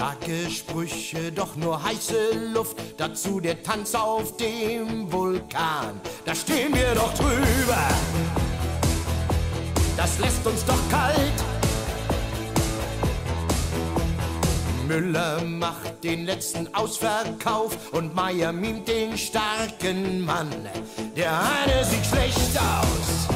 Starke Sprüche, doch nur heiße Luft, dazu der Tanz auf dem Vulkan. Da stehen wir doch drüber, das lässt uns doch kalt. Müller macht den letzten Ausverkauf und Meier mimt den starken Mann. Der eine sieht schlecht aus,